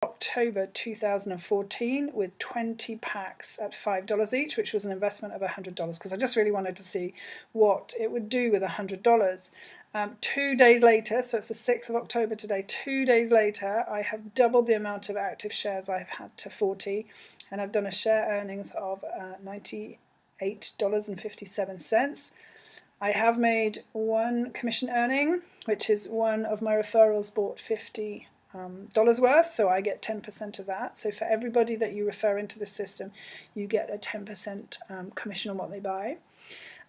October 2014 with 20 packs at $5 each, which was an investment of $100 because I just really wanted to see what it would do with $100. 2 days later, so it's the 6th of October today, 2 days later, I have doubled the amount of active shares I've had to 40, and I've done a share earnings of $98.57. I have made one commission earning, which is one of my referrals bought $50 worth, so I get 10% of that. So for everybody that you refer into the system, you get a 10% commission on what they buy.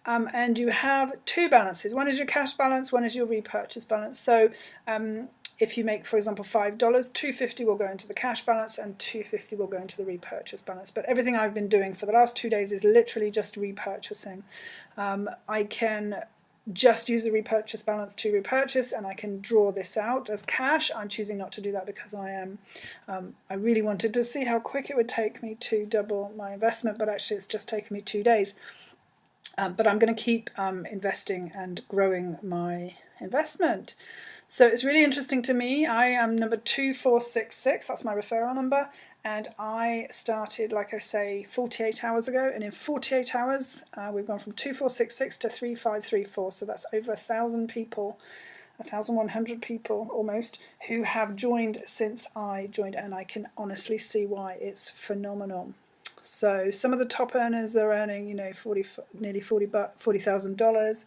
And you have two balances. One is your cash balance, one is your repurchase balance. So if you make, for example, $5, $2.50 will go into the cash balance and $2.50 will go into the repurchase balance. But everything I've been doing for the last 2 days is literally just repurchasing. I can just use the repurchase balance to repurchase, and I can draw this out as cash. I'm choosing not to do that because I really wanted to see how quick it would take me to double my investment, but actually it's just taken me 2 days. But I'm going to keep investing and growing my investment. So it's really interesting to me. I am number 2466, that's my referral number, and I started, like I say, 48 hours ago, and in 48 hours we've gone from 2466 to 3534, so that's over 1,000 people, 1,100 people almost, who have joined since I joined, and I can honestly see why. It's phenomenal. So some of the top earners are earning, you know, nearly $40,000,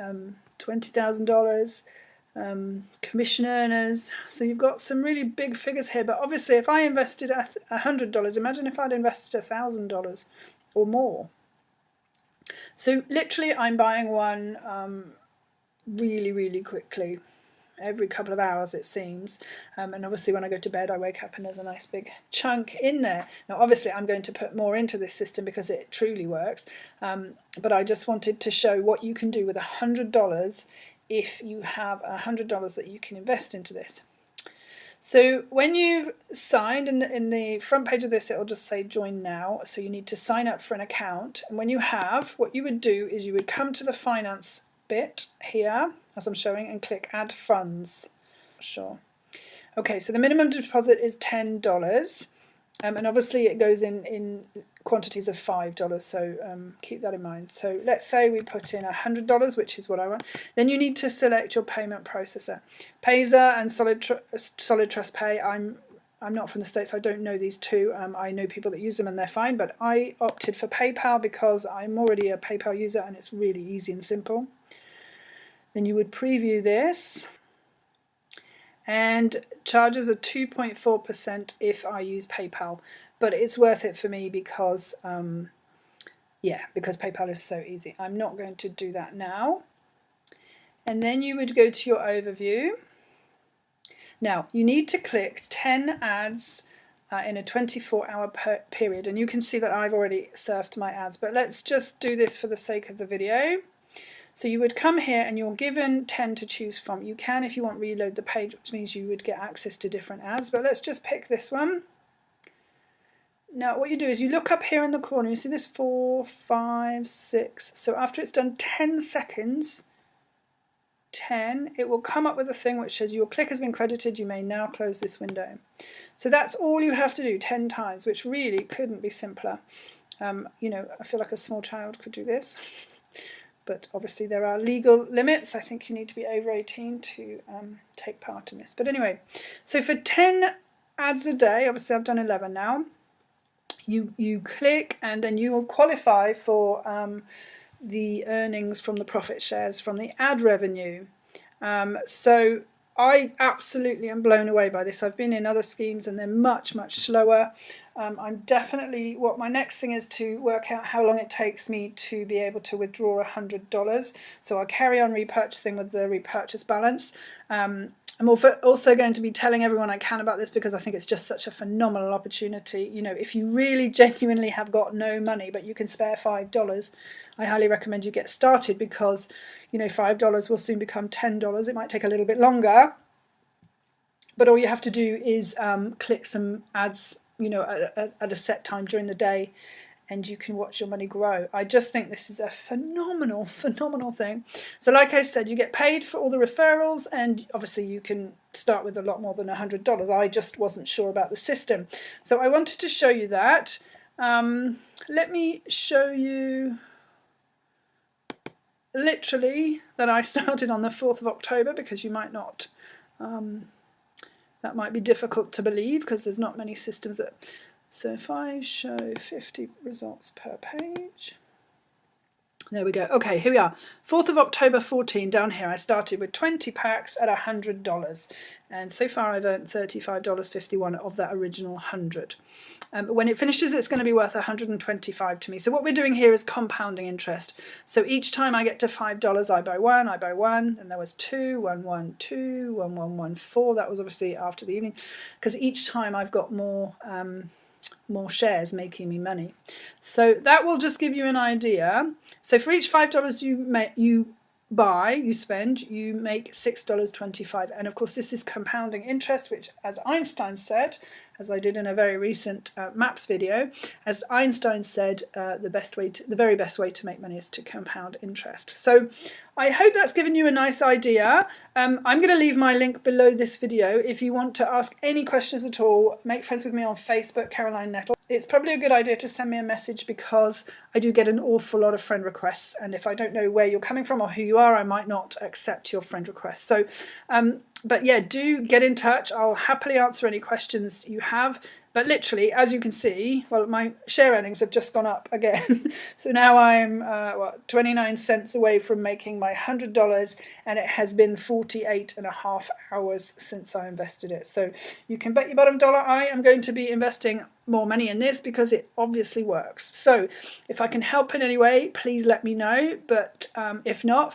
$20,000. Commission earners. So you've got some really big figures here. But obviously, if I invested $100, imagine if I'd invested $1,000 or more. So literally, I'm buying one really, really quickly. Every couple of hours, it seems. And obviously when I go to bed, I wake up and there's a nice big chunk in there. Now obviously I'm going to put more into this system because it truly works, but I just wanted to show what you can do with $100 if you have $100 that you can invest into this. So when you've signed, in the front page of this, it'll just say join now. So you need to sign up for an account. And when you have, what you would do is you would come to the finance bit here, as I'm showing, and click add funds. Sure. Okay, so the minimum deposit is $10. And obviously it goes in quantities of $5, so keep that in mind. So let's say we put in $100, which is what I want. Then you need to select your payment processor. Payza and Solid Trust Pay. I'm not from the States, I don't know these two. I know people that use them and they're fine, but I opted for PayPal because I'm already a PayPal user and it's really easy and simple. Then you would preview this. And charges are 2.4% if I use PayPal, but it's worth it for me because, because PayPal is so easy. I'm not going to do that now. And then you would go to your overview. Now, you need to click 10 ads in a 24-hour period, and you can see that I've already surfed my ads, but let's just do this for the sake of the video. So you would come here and you're given 10 to choose from. You can, if you want, reload the page, which means you would get access to different ads, but let's just pick this one. Now what you do is you look up here in the corner, you see this 4, 5, 6. So after it's done 10 seconds, 10, it will come up with a thing which says your click has been credited, you may now close this window. So that's all you have to do 10 times, which really couldn't be simpler. You know, I feel like a small child could do this. But obviously there are legal limits. I think you need to be over 18 to take part in this. But anyway, so for 10 ads a day, obviously I've done 11 now, you click and then you will qualify for the earnings from the profit shares from the ad revenue. So I absolutely am blown away by this. I've been in other schemes and they're much, much slower. I'm definitely, what my next thing is to work out how long it takes me to be able to withdraw $100. So I'll carry on repurchasing with the repurchase balance. I'm also going to be telling everyone I can about this because I think it's just such a phenomenal opportunity. You know, if you really genuinely have got no money but you can spare $5, I highly recommend you get started because, you know, $5 will soon become $10. It might take a little bit longer, but all you have to do is click some ads, you know, at a set time during the day, and you can watch your money grow. I just think this is a phenomenal thing. So like I said, you get paid for all the referrals, and obviously you can start with a lot more than $100. I just wasn't sure about the system. So I wanted to show you that. Let me show you literally that I started on the 4th of October, because you might not, that might be difficult to believe because there's not many systems that. So if I show 50 results per page, there we go. Okay, here we are. 4th of October 14, down here, I started with 20 packs at $100. And so far I've earned $35.51 of that original 100. When it finishes, it's going to be worth $125 to me. So what we're doing here is compounding interest. So each time I get to $5, I buy one, and there was 2, 1, 1, 2, 1, 1, 1, 4. That was obviously after the evening, because each time I've got more shares making me money. So that will just give you an idea. So for each $5 you spend, you make $6.25. And of course this is compounding interest, which, as Einstein said, as I did in a very recent maps video, as Einstein said, the very best way to make money is to compound interest. So I hope that's given you a nice idea. I'm going to leave my link below this video. If you want to ask any questions at all, make friends with me on Facebook, Caroline Nettle. It's probably a good idea to send me a message, because I do get an awful lot of friend requests, and if I don't know where you're coming from or who you are, I might not accept your friend request. So but yeah, do get in touch. I'll happily answer any questions you have. But literally, as you can see, well, my share earnings have just gone up again. So now I'm 29 cents away from making my $100, and it has been 48.5 hours since I invested it. So you can bet your bottom dollar I am going to be investing more money in this, because it obviously works. So if I can help in any way, please let me know. But if not,